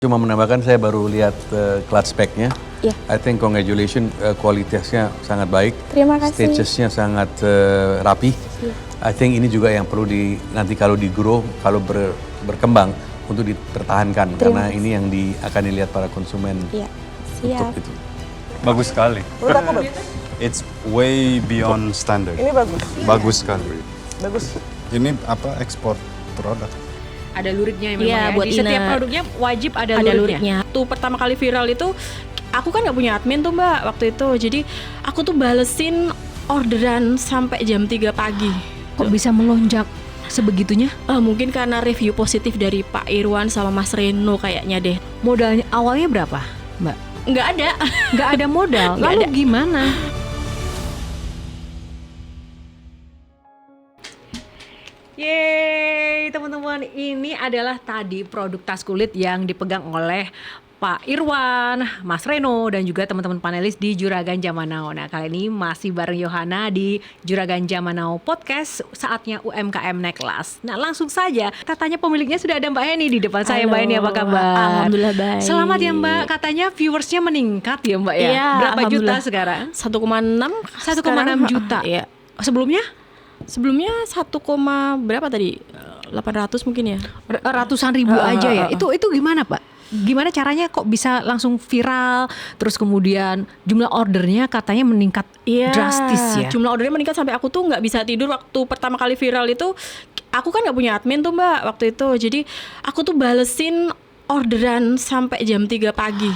Cuma menambahkan saya baru lihat clutch spec-nya. Yeah. I think congratulations, kualitasnya sangat baik. Terima kasih. Stages-nya sangat rapi. Yeah. I think ini juga yang perlu nanti kalau di-grow, kalau berkembang untuk dipertahankan. Karena ini yang akan dilihat para konsumen. Iya, siap. Untuk itu. Bagus sekali. Menurut aku bagus. It's way beyond standard. Ini bagus. Bagus sekali. Bagus. Ini apa ekspor produk. Ada luritnya memang Iya, ya. buat Di setiap Ina. produknya wajib ada Ada luritnya. Tuh pertama kali viral itu aku kan nggak punya admin tuh Mbak waktu itu. Jadi aku tuh balesin orderan sampai jam 3 pagi. Kok bisa melonjak sebegitunya? Mungkin karena review positif dari Pak Irwan sama Mas Reno kayaknya deh. Modalnya awalnya berapa, Mbak? Nggak ada. Nggak ada modal. Nggak Lalu ada. gimana? Yeay, teman-teman, ini adalah tadi produk tas kulit yang dipegang oleh Pak Irwan, Mas Reno, dan juga teman-teman panelis di Juragan Zaman Now. Nah, kali ini masih bareng Yohana di Juragan Zaman Now Podcast, saatnya UMKM naik kelas. Nah, langsung saja, katanya pemiliknya sudah ada Mbak Heni di depan saya. Mbak Heni, apa kabar? Alhamdulillah baik. Selamat ya Mbak, katanya viewersnya meningkat ya Mbak ya? Iya, Berapa juta alhamdulillah. sekarang? 1,6 1,6 juta. Iya. Sebelumnya? Sebelumnya 1, berapa tadi? 800 mungkin ya. Ratusan ribu aja ya. Itu gimana Pak? Gimana caranya kok bisa langsung viral? Terus kemudian jumlah ordernya katanya meningkat drastis ya. Jumlah ordernya meningkat sampai aku tuh nggak bisa tidur waktu pertama kali viral itu. Aku kan nggak punya admin tuh Mbak waktu itu. Jadi aku tuh balesin orderan sampai jam 3 pagi.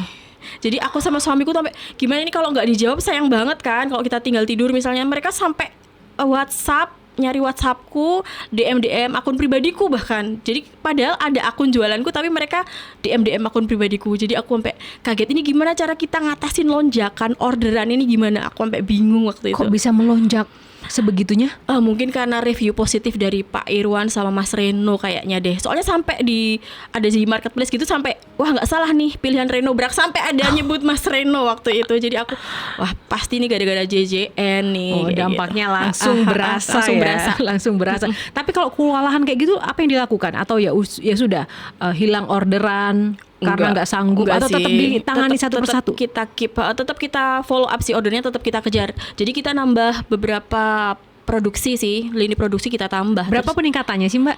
Jadi aku sama suamiku tuh sampai gimana ini kalau nggak dijawab sayang banget kan kalau kita tinggal tidur misalnya. Mereka sampai WhatsApp, nyari WhatsAppku, DM akun pribadiku bahkan. Jadi padahal ada akun jualanku tapi mereka DM akun pribadiku. Jadi aku sampai kaget, ini gimana cara kita ngatasin lonjakan orderan ini gimana? Aku sampai bingung waktu itu. Kok bisa melonjak sebegitunya? Mungkin karena review positif dari Pak Irwan sama Mas Reno kayaknya deh. Soalnya sampai ada di marketplace gitu sampai wah nggak salah nih pilihan Reno Brak, sampai ada nyebut Mas Reno waktu itu. Jadi aku wah pasti nih gara-gara JJN nih. Oh, kayak dampaknya gitu. langsung berasa langsung ya. berasa. Langsung berasa. Tapi kalau kewalahan kayak gitu apa yang dilakukan? Atau ya sudah hilang orderan karena nggak sanggup, atau tetap ditangani satu persatu? Tetap kita follow up sih ordernya, tetap kita kejar. Jadi kita nambah beberapa produksi sih, lini produksi kita tambah. Berapa peningkatannya sih Mbak?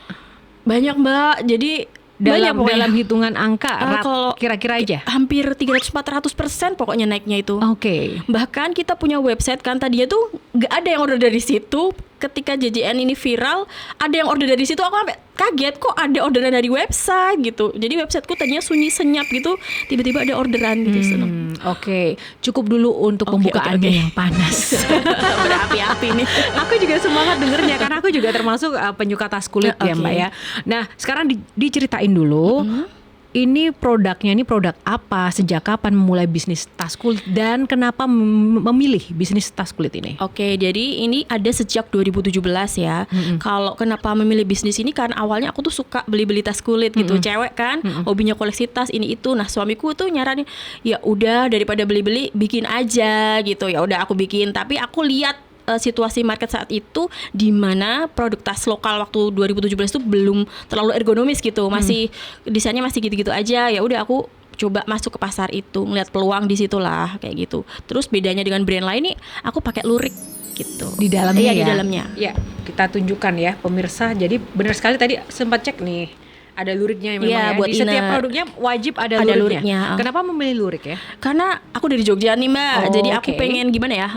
Banyak Mbak. Jadi Dalam hitungan angka kalau kira-kira aja? Hampir 300-400% pokoknya naiknya itu. Oke. Bahkan kita punya website kan, tadinya tuh nggak ada yang order dari situ. Ketika JJN ini viral, ada yang order dari situ. Aku sampai kaget kok ada orderan dari website gitu. Jadi websiteku tadinya sunyi senyap gitu, tiba-tiba ada orderan gitu. Seneng. Oke, cukup dulu untuk pembukaannya yang panas. Berapi-api nih. Aku juga semangat dengernya karena aku juga termasuk penyuka tas kulit ya Mbak ya. Nah, sekarang diceritain dulu. Ini produknya, ini produk apa, sejak kapan memulai bisnis tas kulit, dan kenapa memilih bisnis tas kulit ini? Oke, jadi ini ada sejak 2017 ya. Kalau kenapa memilih bisnis ini, karena awalnya aku tuh suka beli-beli tas kulit gitu. Cewek kan, hobinya koleksi tas ini itu. Nah, suamiku tuh nyaranin, ya udah daripada beli-beli bikin aja gitu. Ya udah aku bikin, tapi aku lihat situasi market saat itu di mana produk tas lokal waktu 2017 itu belum terlalu ergonomis gitu, masih desainnya masih gitu-gitu aja. Ya udah aku coba masuk ke pasar itu, ngeliat peluang di situlah kayak gitu. Terus bedanya dengan brand lain nih, aku pakai lurik gitu. Di dalamnya Iya, ya? di dalamnya. Ya, kita tunjukkan ya pemirsa. Jadi benar sekali tadi sempat cek nih. Ada luritnya memang Iya, ya. buat Di setiap Ina. produknya wajib ada Ada luritnya. luritnya. Kenapa memilih lurik ya? Karena aku dari Jogja nih Mbak, Oh, jadi aku oke. pengen gimana ya,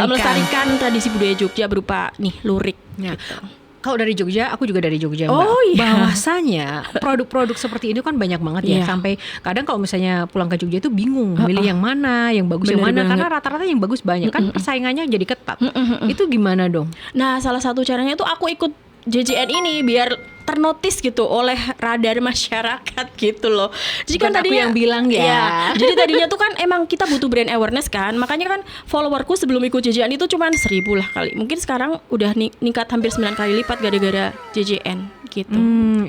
melestarikan tradisi budaya Jogja berupa nih lurik. Ya. Gitu. Kalau dari Jogja, aku juga dari Jogja Mbak. Oh, iya. Bahwasanya produk-produk seperti ini kan banyak banget ya. Iya. Sampai kadang kalau misalnya pulang ke Jogja itu bingung milih yang mana, yang bagus yang Bener mana. banget. Karena rata-rata yang bagus banyak kan persaingannya jadi ketat. Itu gimana dong? Nah, salah satu caranya tuh aku ikut JJN ini biar ternotis gitu oleh radar masyarakat gitu loh. Jadi Bukan aku yang bilang ya. Iya. Jadi tadinya tuh kan emang kita butuh brand awareness kan. Makanya kan followerku sebelum ikut JJN itu cuman 1.000 lah kali. Mungkin sekarang udah ningkat hampir 9 kali lipat gara-gara JJN gitu.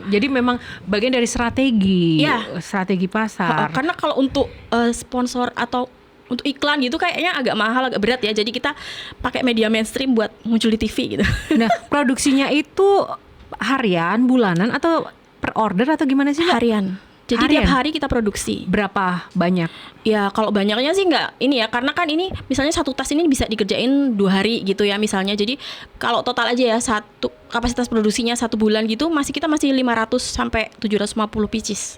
Jadi memang bagian dari strategi, Iya. strategi pasar. Karena kalau untuk sponsor atau untuk iklan gitu kayaknya agak mahal, agak berat ya. Jadi kita pakai media mainstream buat muncul di TV gitu. Nah, produksinya itu harian, bulanan, atau per order atau gimana sih Mbak? Harian. Jadi Harian? tiap hari kita produksi. Berapa banyak? Ya kalau banyaknya sih nggak ini ya, karena kan ini misalnya satu tas ini bisa dikerjain 2 hari gitu ya misalnya. Jadi kalau total aja ya satu kapasitas produksinya 1 bulan gitu kita masih 500 sampai 750 pieces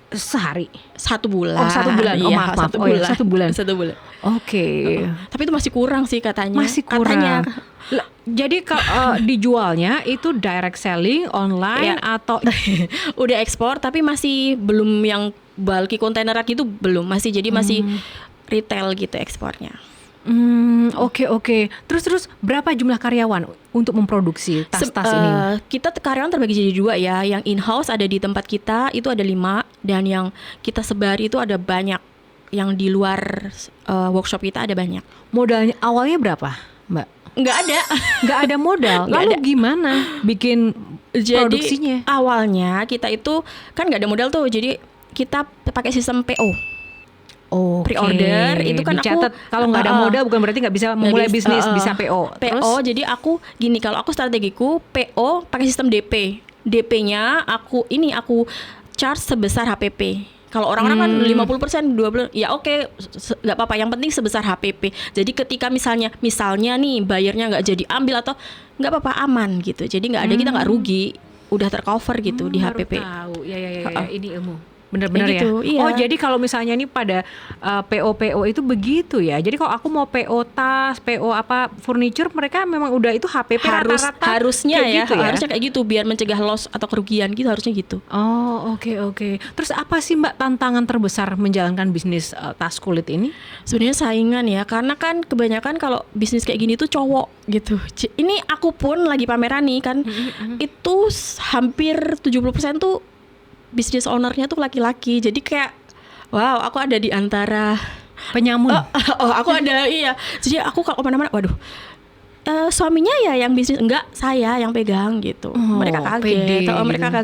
Sehari? 1 bulan. Oh, 1 bulan. Oh, Iya, maaf. 1 Oh, ya, bulan. 1 bulan. 1 bulan. Oke. Tapi itu masih kurang sih katanya. Masih kurang. Katanya. Jadi dijualnya itu direct selling online Iya. atau Udah ekspor tapi masih belum yang bulky kontaineran gitu, belum, masih jadi masih retail gitu ekspornya. Oke. Terus berapa jumlah karyawan untuk memproduksi tas-tas ini? Kita karyawan terbagi jadi 2 ya. Yang in-house ada di tempat kita itu ada 5, dan yang kita sebar itu ada banyak. Yang di luar workshop kita ada banyak. Modalnya awalnya berapa, Mbak? Nggak ada. Nggak ada modal. Nggak Lalu ada. gimana bikin Jadi produksinya? awalnya kita itu kan nggak ada modal tuh. Jadi kita pakai sistem PO. Oke. Pre-order itu kan dicatat, aku kalau nggak ada modal bukan berarti nggak bisa memulai bisnis, bisa PO. PO, jadi aku gini, kalau aku strategiku PO pakai sistem DP. DP-nya aku charge sebesar HPP. Kalau orang-orang kan 50%, 20%, ya oke, nggak apa-apa. Yang penting sebesar HPP. Jadi ketika misalnya nih bayarnya nggak jadi ambil atau nggak apa-apa, aman gitu. Jadi nggak ada, kita nggak rugi, udah tercover gitu di HPP. Baru tahu. Ya, ini ilmu. Benar-benar Ya gitu, ya. iya. Oh, jadi kalau misalnya ini pada PO itu begitu ya. Jadi kalau aku mau PO tas, PO apa furniture, mereka memang udah itu HPP rata-rata harusnya kayak ya, gitu ya. harusnya kayak gitu biar mencegah loss atau kerugian gitu, harusnya gitu. Oh, oke. Terus apa sih Mbak tantangan terbesar menjalankan bisnis tas kulit ini? Sebenarnya saingan ya, karena kan kebanyakan kalau bisnis kayak gini tuh cowok gitu. Ini aku pun lagi pameran nih kan, itu hampir 70% tuh bisnis ownernya tuh laki-laki. Jadi kayak wow, aku ada di antara Penyamun. aku ada, iya. Jadi aku kalau kemana-mana, waduh, suaminya ya yang bisnis, enggak, saya yang pegang gitu. Mereka kaget. pede Mereka gitu.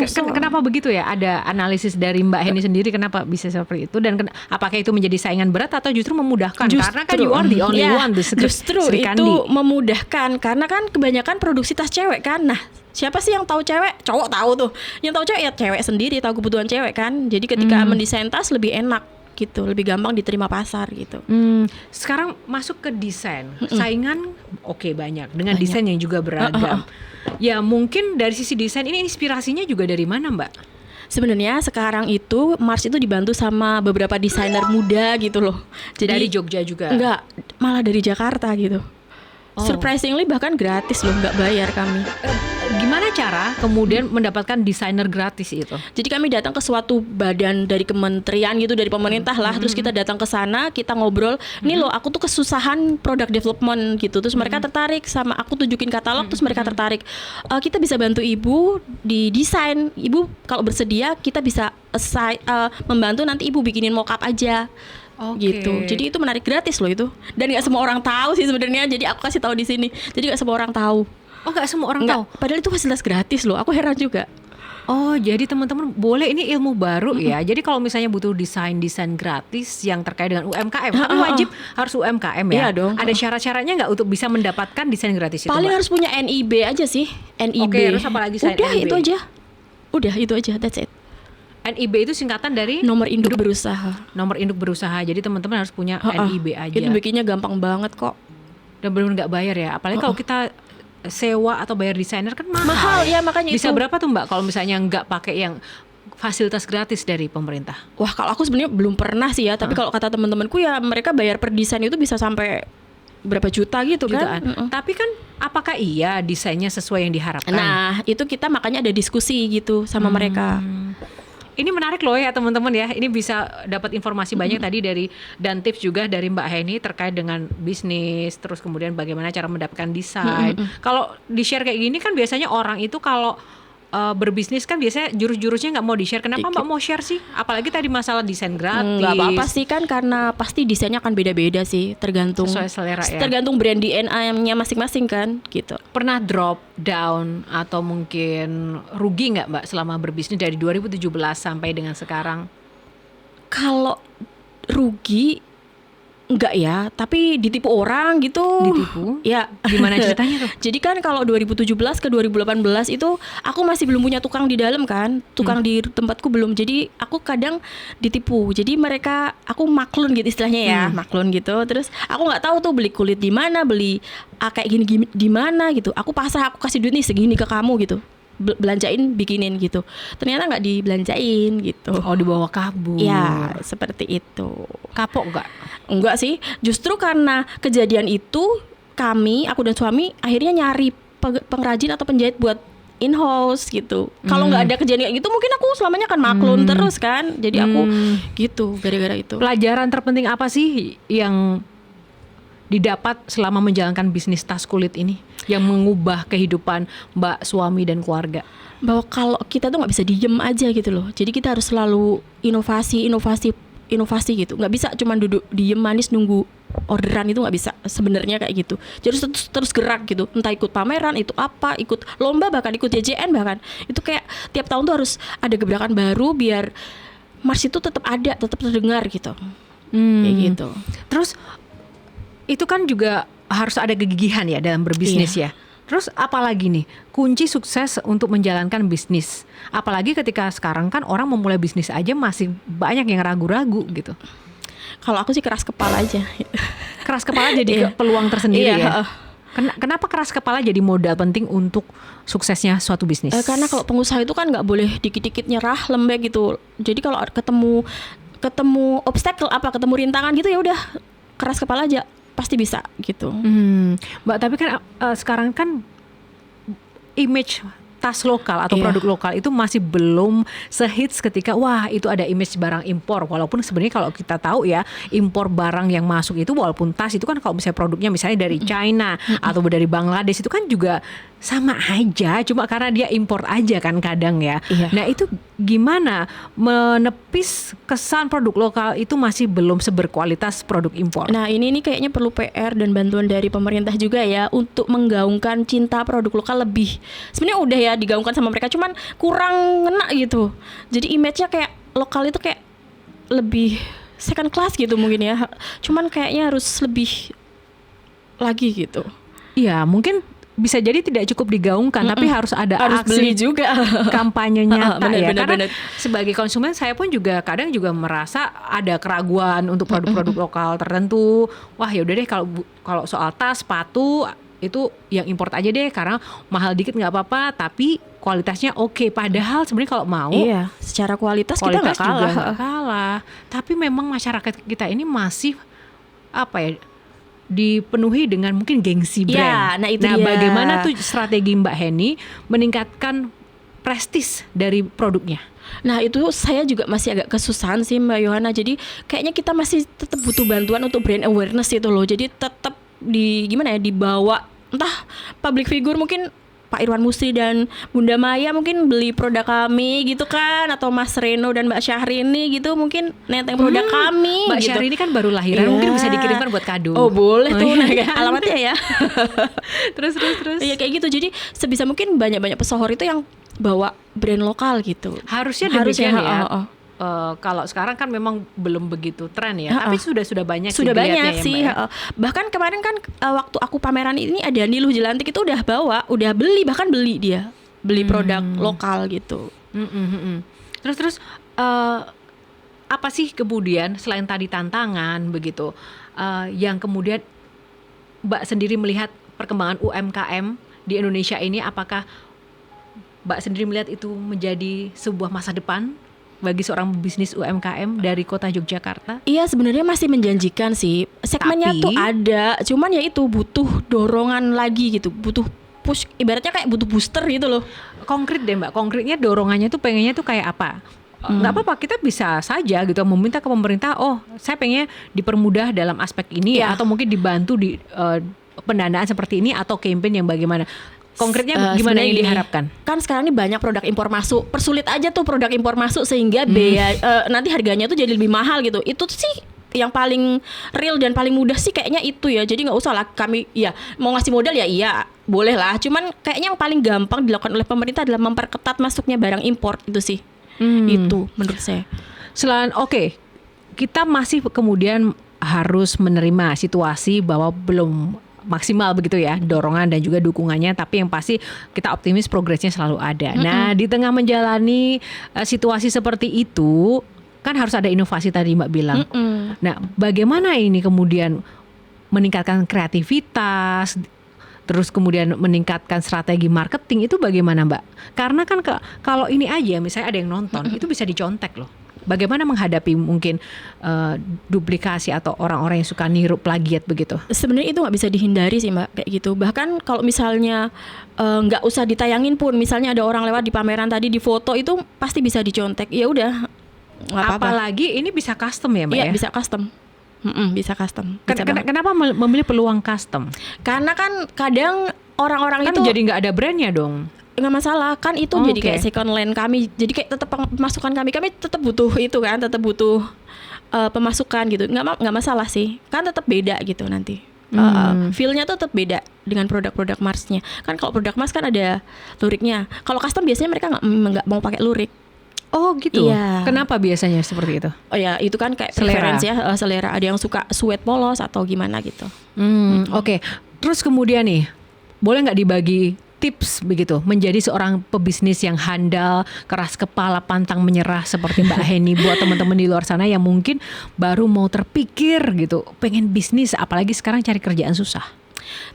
kaget. Kenapa begitu ya? Ada analisis dari Mbak Heni sendiri kenapa bisa seperti itu, dan apakah itu menjadi saingan berat atau justru memudahkan? Karena kan you are the only ya, one, justru Sri itu Kandi. memudahkan, karena kan kebanyakan produksi tas cewek kan. Nah, siapa sih yang tahu cewek? Cowok tahu tuh. Yang tahu cewek ya cewek sendiri, tahu kebutuhan cewek kan. Jadi ketika mendesain tas lebih enak gitu, lebih gampang diterima pasar gitu. Sekarang masuk ke desain, saingan oke, banyak dengan desain yang juga beragam. Ya mungkin dari sisi desain ini inspirasinya juga dari mana Mbak? Sebenarnya sekarang itu Mars itu dibantu sama beberapa desainer muda gitu loh. Jadi Dari Jogja juga? Enggak, malah dari Jakarta gitu. Surprisingly bahkan gratis loh, nggak bayar kami. Gimana cara kemudian mendapatkan desainer gratis itu? Jadi kami datang ke suatu badan dari kementerian gitu, dari pemerintah lah. Terus kita datang ke sana, kita ngobrol. Nih loh, aku tuh kesusahan product development gitu. Terus mereka tertarik sama aku, tunjukin katalog. Terus mereka tertarik. Kita bisa bantu ibu di desain. Ibu kalau bersedia, kita bisa membantu nanti ibu bikinin mock-up aja. Gitu. Jadi itu menarik, gratis loh itu. Dan nggak semua orang tahu sih sebenarnya. Jadi aku kasih tahu di sini. Jadi nggak semua orang tahu. Oh, nggak semua orang tahu. Padahal itu fasilitas gratis loh. Aku heran juga. Oh, jadi teman-teman boleh, ini ilmu baru ya. Jadi kalau misalnya butuh desain gratis yang terkait dengan UMKM, tapi wajib harus UMKM ya. Iya dong. Ada syarat-syaratnya nggak untuk bisa mendapatkan desain gratis itu? Paling Mbak? harus punya NIB aja sih. NIB. Oke, terus apa lagi selain Udah NIB? itu aja. Udah itu aja. That's it. NIB itu singkatan dari Nomor induk berusaha. nomor induk berusaha. Jadi teman-teman harus punya NIB aja. Itu bikinnya gampang banget kok. Dan benar-benar nggak bayar ya. Apalagi kalau kita sewa atau bayar desainer kan mahal. Mahal ya, makanya Bisa itu. berapa tuh Mbak kalau misalnya nggak pakai yang fasilitas gratis dari pemerintah? Wah, kalau aku sebenarnya belum pernah sih ya. Tapi kalau kata teman-temanku ya mereka bayar per desain itu bisa sampai berapa juta gitu kan. Jutaan. Tapi kan apakah iya desainnya sesuai yang diharapkan? Nah, itu kita makanya ada diskusi gitu sama mereka. Ini menarik loh ya teman-teman ya. Ini bisa dapat informasi banyak tadi dari, dan tips juga dari Mbak Heni terkait dengan bisnis, terus kemudian bagaimana cara mendapatkan desain. Kalau di-share kayak gini kan biasanya orang itu kalau berbisnis kan biasanya jurus-jurusnya nggak mau di-share. Kenapa Mbak mau share sih? Apalagi tadi masalah desain gratis. Nggak apa-apa sih kan, karena pasti desainnya akan beda-beda sih, tergantung Sesuai selera ya. tergantung brand DNA-nya masing-masing kan gitu. Pernah drop down atau mungkin rugi nggak Mbak selama berbisnis dari 2017 sampai dengan sekarang? Kalau rugi enggak ya, tapi ditipu orang gitu. Ditipu? Ya. Gimana ceritanya tuh? Jadi kan kalau 2017 ke 2018 itu aku masih belum punya tukang di dalam kan. Tukang di tempatku belum. Jadi aku kadang ditipu. Jadi mereka, aku maklun gitu istilahnya ya, maklun gitu. Terus aku nggak tahu tuh beli kulit di mana, beli kayak gini di mana gitu. Aku pasrah, aku kasih duit nih segini ke kamu gitu. Belanjain, bikinin gitu. Ternyata nggak dibelanjain gitu. Oh, dibawa kabur. Ya, seperti itu. Kapok nggak? Enggak sih, justru karena kejadian itu aku dan suami akhirnya nyari pengrajin atau penjahit buat in-house gitu. Kalau nggak ada kejadian kayak gitu mungkin aku selamanya akan maklun terus kan. Jadi aku gitu gara-gara itu. Pelajaran terpenting apa sih yang didapat selama menjalankan bisnis tas kulit ini yang mengubah kehidupan Mbak, suami dan keluarga? Bahwa kalau kita tuh nggak bisa diem aja gitu loh. Jadi kita harus selalu inovasi gitu. Nggak bisa cuma duduk diem manis nunggu orderan, itu nggak bisa sebenarnya kayak gitu. Jadi terus gerak gitu. Entah ikut pameran, itu apa, ikut lomba, bahkan ikut JJN bahkan. Itu kayak tiap tahun tuh harus ada gebrakan baru biar Mars itu tetap ada, tetap terdengar gitu. Kayak gitu. Terus itu kan juga harus ada kegigihan ya dalam berbisnis ya. Terus apalagi nih kunci sukses untuk menjalankan bisnis? Apalagi ketika sekarang kan orang memulai bisnis aja masih banyak yang ragu-ragu gitu. Kalau aku sih keras kepala aja. Keras kepala jadi peluang tersendiri ya. Kenapa keras kepala jadi modal penting untuk suksesnya suatu bisnis? Karena kalau pengusaha itu kan nggak boleh dikit-dikit nyerah, lembek gitu. Jadi kalau ketemu obstacle ketemu rintangan gitu ya udah keras kepala aja. Pasti bisa gitu. Mbak, tapi kan sekarang kan image tas lokal atau produk lokal itu masih belum sehits ketika wah itu ada image barang impor. Walaupun sebenarnya kalau kita tahu ya, impor barang yang masuk itu walaupun tas itu kan kalau misalnya produknya misalnya dari China atau dari Bangladesh itu kan juga sama aja, cuma karena dia impor aja kan kadang ya. Nah itu gimana menepis kesan produk lokal itu masih belum seberkualitas produk impor? Nah ini kayaknya perlu PR dan bantuan dari pemerintah juga ya untuk menggaungkan cinta produk lokal lebih. Sebenarnya udah ya digaungkan sama mereka, cuman kurang ngena gitu. Jadi image-nya kayak lokal itu kayak lebih second class gitu mungkin ya. Cuman kayaknya harus lebih lagi gitu. Iya mungkin bisa jadi tidak cukup digaungkan, tapi harus ada harus aksi beli juga, kampanye nyata ya. Karena bener. sebagai konsumen saya pun juga kadang juga merasa ada keraguan untuk produk-produk lokal tertentu. Wah yaudah deh kalau soal tas, sepatu itu yang import aja deh karena mahal dikit nggak apa-apa, tapi kualitasnya oke. Padahal sebenarnya kalau mau, secara kualitas kita nggak kalah. Tapi memang masyarakat kita ini masih dipenuhi dengan mungkin gengsi brand. Ya, nah itu dia. Bagaimana tuh strategi Mbak Henny meningkatkan prestis dari produknya? Nah itu saya juga masih agak kesusahan sih Mbak Yohana. Jadi kayaknya kita masih tetap butuh bantuan untuk brand awareness itu loh. Jadi tetap dibawa entah public figure mungkin Pak Irwan Musri dan Bunda Maya mungkin beli produk kami gitu kan, atau Mas Reno dan Mbak Syahrini gitu mungkin nenteng produk kami. Mbak gitu. Syahrini kan baru lahiran, mungkin bisa dikirimkan buat kado. Oh boleh tuh, alamatnya ya. terus. Iya kayak gitu. Jadi sebisa mungkin banyak pesohor itu yang bawa brand lokal gitu. Harusnya demikian ya. Kalau sekarang kan memang belum begitu tren ya, tapi sudah banyak sih. Ya, bahkan kemarin kan waktu aku pameran ini ada Niluh Jelantik itu udah beli produk lokal gitu. Terus apa sih kemudian selain tadi tantangan begitu, yang kemudian Mbak sendiri melihat perkembangan UMKM di Indonesia ini, apakah Mbak sendiri melihat itu menjadi sebuah masa depan bagi seorang bisnis UMKM dari kota Yogyakarta? Iya sebenarnya masih menjanjikan sih. Segmennya tuh ada, cuman ya itu butuh dorongan lagi gitu, butuh push, ibaratnya kayak butuh booster gitu loh. Konkret deh Mbak, konkretnya dorongannya tuh pengennya tuh kayak apa? Nggak apa-apa, kita bisa saja gitu meminta ke pemerintah, saya pengennya dipermudah dalam aspek ini atau mungkin dibantu di pendanaan seperti ini atau campaign yang bagaimana. Konkretnya gimana yang diharapkan? Kan sekarang ini banyak produk impor masuk, persulit aja tuh produk impor masuk sehingga biaya nanti harganya tuh jadi lebih mahal gitu. Itu sih yang paling real dan paling mudah sih kayaknya itu ya. Jadi nggak usah lah kami mau ngasih modal iya boleh lah. Cuman kayaknya yang paling gampang dilakukan oleh pemerintah adalah memperketat masuknya barang impor itu sih. Itu menurut saya. Selain kita masih kemudian harus menerima situasi bahwa belum maksimal begitu ya dorongan dan juga dukungannya, tapi yang pasti kita optimis progresnya selalu ada. Nah, di tengah menjalani situasi seperti itu kan harus ada inovasi tadi Mbak bilang. Nah, bagaimana ini kemudian meningkatkan kreativitas, terus kemudian meningkatkan strategi marketing itu bagaimana Mbak? Karena kan kalau ini aja misalnya ada yang nonton itu bisa dicontek loh. Bagaimana menghadapi mungkin duplikasi atau orang-orang yang suka niru plagiat begitu? Sebenarnya itu nggak bisa dihindari sih Mbak, kayak gitu. Bahkan kalau misalnya nggak usah ditayangin pun, misalnya ada orang lewat di pameran tadi di foto itu pasti bisa dicontek. Ya udah, nggak apa-apa. Apalagi ini bisa custom ya Mbak Iya, ya? bisa custom. Bisa custom. Bisa banget. Kenapa memilih peluang custom? Karena kan kadang orang-orang Kan itu jadi nggak ada brandnya dong. nggak masalah kan itu jadi kayak second line kami, jadi kayak tetap pemasukan kami tetap butuh itu kan, tetap butuh pemasukan gitu, nggak masalah sih, kan tetap beda gitu nanti. Feel-nya tuh tetap beda dengan produk-produk Marsnya kan. Kalau produk Mars kan ada luriknya, kalau custom biasanya mereka nggak mau pakai lurik. Oh gitu. Iya. Kenapa biasanya seperti itu? Oh ya itu kan kayak Selera. preference ya, selera. Ada yang suka sweat polos atau gimana gitu. Oke. Terus kemudian nih, boleh nggak dibagi tips begitu menjadi seorang pebisnis yang handal, keras kepala, pantang menyerah seperti Mbak Heni buat teman-teman di luar sana yang mungkin baru mau terpikir gitu, pengen bisnis, apalagi sekarang cari kerjaan susah.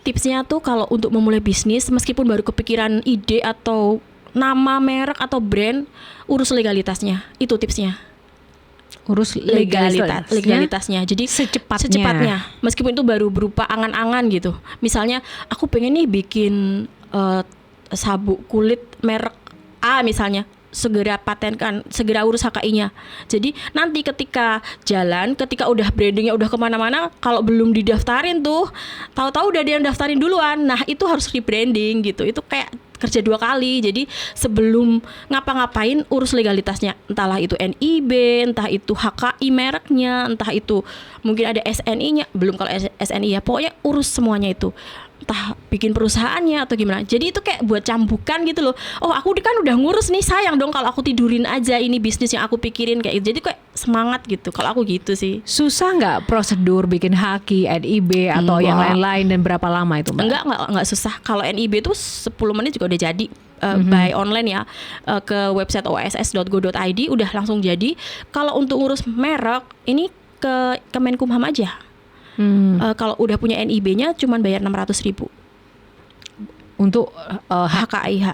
Tipsnya tuh kalau untuk memulai bisnis, meskipun baru kepikiran ide atau nama merek atau brand, urus legalitasnya. Itu tipsnya. Urus legalitasnya. Jadi secepatnya. Meskipun itu baru berupa angan-angan gitu. Misalnya aku pengen nih bikin sabuk kulit merek A misalnya, segera patenkan, segera urus HKI-nya. Jadi nanti ketika jalan, ketika udah brandingnya udah kemana-mana, kalau belum didaftarin tuh, tahu-tahu udah ada yang daftarin duluan. Nah itu harus rebranding gitu. Itu kayak kerja 2 kali. Jadi sebelum ngapa-ngapain urus legalitasnya, entahlah itu NIB, entah itu HKI mereknya, entah itu mungkin ada SNI-nya, belum kalau SNI ya, pokoknya urus semuanya itu. Entah bikin perusahaannya atau gimana. Jadi itu kayak buat cambukan gitu loh. Oh aku kan udah ngurus nih, sayang dong kalau aku tidurin aja ini bisnis yang aku pikirin kayak gitu. Jadi kayak semangat gitu. Kalau aku gitu sih. Susah nggak prosedur bikin HKI, NIB atau yang lain-lain, dan berapa lama itu Mbak? Enggak susah. Kalau NIB itu 10 menit juga udah jadi. By online ya, ke website oss.go.id udah langsung jadi. Kalau untuk ngurus merek ini ke Kemenkumham aja. Kalau udah punya NIB-nya cuman bayar 600.000 untuk HKI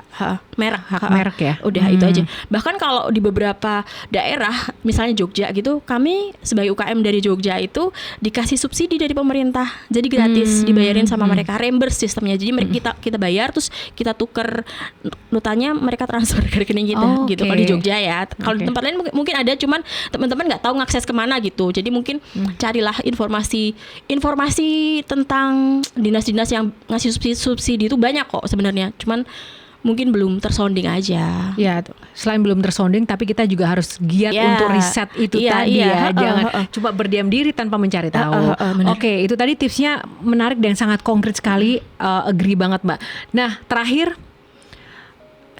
merek, merek ya. Udah itu aja. Bahkan kalau di beberapa daerah, misalnya Jogja gitu, kami sebagai UKM dari Jogja itu dikasih subsidi dari pemerintah, jadi gratis dibayarin sama mereka, reimburse sistemnya. Jadi kita bayar, terus kita tuker notanya, mereka transfer ke rekening kita gitu. Kalau di Jogja ya. Kalau di tempat lain mungkin ada, cuman teman-teman nggak tahu ngakses kemana gitu. Jadi mungkin carilah informasi tentang dinas-dinas yang ngasih subsidi itu banyak kok sebenarnya, cuman mungkin belum tersounding aja. Ya, selain belum tersounding, tapi kita juga harus giat untuk riset itu tadi ya. Jangan cuma berdiam diri tanpa mencari tahu. Oke, itu tadi tipsnya menarik dan sangat konkret sekali. Agree banget Mbak. Nah, terakhir,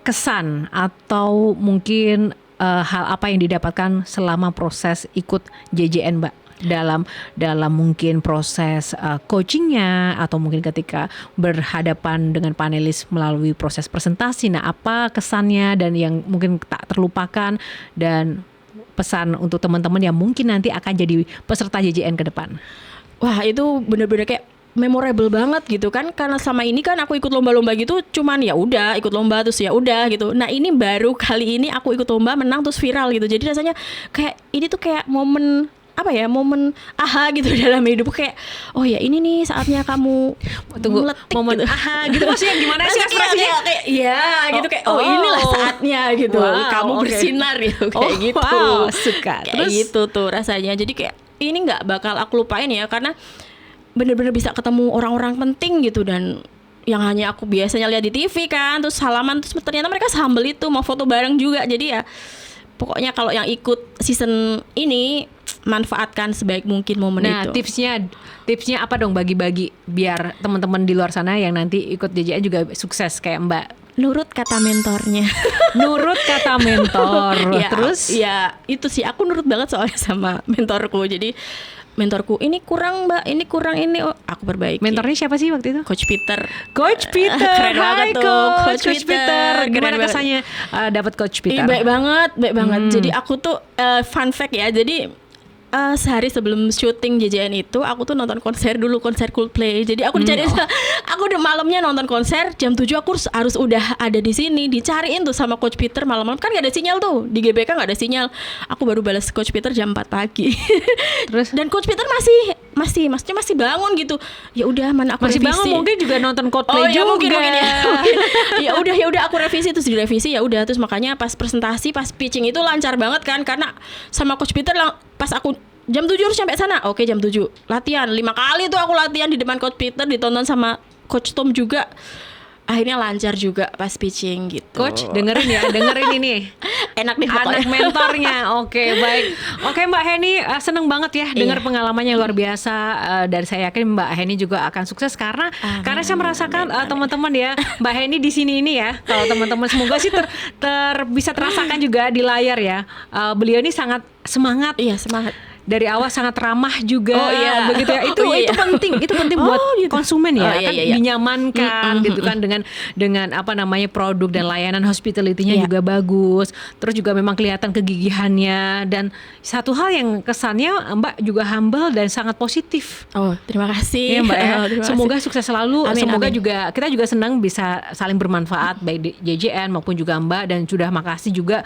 kesan atau mungkin hal apa yang didapatkan selama proses ikut JJN Mbak? Dalam mungkin proses coachingnya, atau mungkin ketika berhadapan dengan panelis melalui proses presentasi. Nah, apa kesannya dan yang mungkin tak terlupakan, dan pesan untuk teman-teman yang mungkin nanti akan jadi peserta JJN ke depan? Wah, itu benar-benar kayak memorable banget gitu kan, karena selama ini kan aku ikut lomba-lomba gitu cuman ya udah ikut lomba terus ya udah gitu. Nah ini baru kali ini aku ikut lomba, menang, terus viral gitu. Jadi rasanya kayak ini tuh kayak momen aha gitu dalam hidup, kayak oh ya ini nih saatnya kamu meletik momen gitu. aha gitu, maksudnya gimana sih ekspresinya? Kayak ya gitu, kayak inilah saatnya gitu, kamu bersinar gitu, kayak gitu. Suka. Kayak Terus gitu tuh rasanya. Jadi kayak ini nggak bakal aku lupain ya, karena bener-bener bisa ketemu orang-orang penting gitu, dan yang hanya aku biasanya lihat di TV kan, terus salaman, terus ternyata mereka sehumble itu, mau foto bareng juga. Jadi ya pokoknya kalau yang ikut season ini, manfaatkan sebaik mungkin momen itu. Nah, tipsnya apa dong, bagi-bagi biar teman-teman di luar sana yang nanti ikut JJN juga sukses kayak Mbak? Nurut kata mentornya. Nurut kata mentor. Ya, terus? Ya itu sih, aku nurut banget soalnya sama mentorku. Jadi mentorku, ini kurang Mbak, ini kurang ini, oh, aku perbaiki. Mentornya siapa sih waktu itu? Coach Peter. Coach Peter. Keren Hai banget tuh, Coach Peter. Keren Gimana banget. kesannya dapat Coach Ih, Peter? baik banget. Jadi aku tuh fun fact ya. Jadi sehari sebelum syuting JJN itu aku tuh nonton konser dulu, konser Coldplay. Jadi aku dicariin, aku udah malamnya nonton konser, jam 7 aku harus udah ada di sini, dicariin tuh sama Coach Peter malam-malam, kan gak ada sinyal tuh di GBK, gak ada sinyal. Aku baru balas Coach Peter jam 4 pagi. Terus? Dan Coach Peter maksudnya masih bangun gitu. Ya udah, mana aku Masih revisi. bangun, mungkin juga nonton Coldplay ya, juga. mungkin ya. Ya udah aku revisi, terus direvisi, ya udah, terus makanya pas presentasi, pas pitching itu lancar banget kan, karena sama Coach Peter pas aku jam 7 harus sampai sana. Oke, jam 7 latihan 5 kali tuh aku latihan di depan Coach Peter, ditonton sama Coach Tom juga. Akhirnya lancar juga pas pitching gitu. Coach, dengerin ini. Enak deh pokoknya. Anak mentornya. Oke, baik. Oke, Mbak Heni, seneng banget ya dengar Iya. pengalamannya luar biasa, dan saya yakin Mbak Heni juga akan sukses karena saya merasakan teman-teman ya, Mbak Heni di sini ini ya. Kalau teman-teman semoga sih bisa terasakan juga di layar ya. Beliau ini sangat semangat. Iya, semangat. Dari awal sangat ramah juga, Oh, iya. begitu ya. Itu Oh, iya. itu penting Oh, buat gitu. konsumen ya, Oh, iya, kan iya. dinyamankan gitu kan, dengan apa namanya, produk dan layanan hospitality-nya Iya. juga bagus. Terus juga memang kelihatan kegigihannya, dan satu hal yang kesannya Mbak juga humble dan sangat positif. Oh, terima kasih. Iya Mbak ya. Oh, terima Semoga kasih. sukses selalu. Amin, Semoga amin. juga kita juga senang bisa saling bermanfaat, baik di JJN maupun juga Mbak, dan sudah makasih juga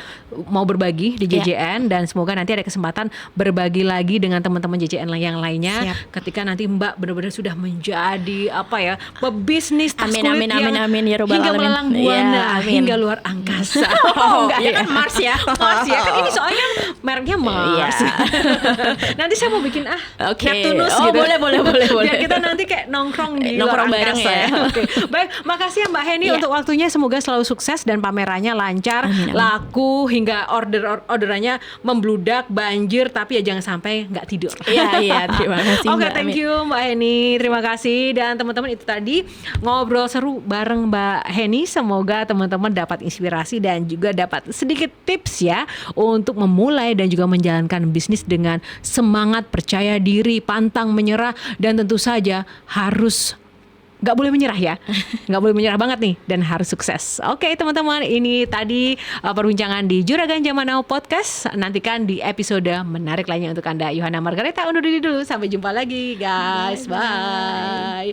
mau berbagi di JJN, dan semoga nanti ada kesempatan berbagi lagi dengan teman-teman JJN yang lainnya. Siap. Ketika nanti Mbak benar-benar sudah menjadi apa ya, pebisnis tas Amin, kulit amin, yang amin, amin, ya Rabbal hingga alamin. melalang Iya, buana, amin. hingga luar angkasa. Oh, enggak dia ya? kan Mars ya. Mars ya, kan ini soalnya mereknya Mars. Iya. Nanti saya mau bikin Oke. Neptunus Oh, gitu. boleh. Biar kita nanti kayak nongkrong di Nongkrong luar bareng angkasa ya. Oke. Baik, makasih ya Mbak Heni Iya. untuk waktunya. Semoga selalu sukses dan pamerannya lancar, Amin, amin. laku hingga orderannya membludak, banjir, tapi ya jangan sampai nggak tidur. Iya, terima kasih Oke, Mbak. thank Amin. you Mbak Heni. Terima kasih, dan teman-teman, itu tadi ngobrol seru bareng Mbak Heni. Semoga teman-teman dapat inspirasi dan juga dapat sedikit tips ya untuk memulai dan juga menjalankan bisnis dengan semangat, percaya diri, pantang menyerah, dan tentu saja harus nggak boleh menyerah ya, nggak boleh menyerah banget nih, dan harus sukses. Oke teman-teman, ini tadi perbincangan di Juragan Zaman Now Podcast. Nantikan di episode menarik lainnya untuk Anda. Yohana Margareta undur diri dulu, sampai jumpa lagi guys, bye.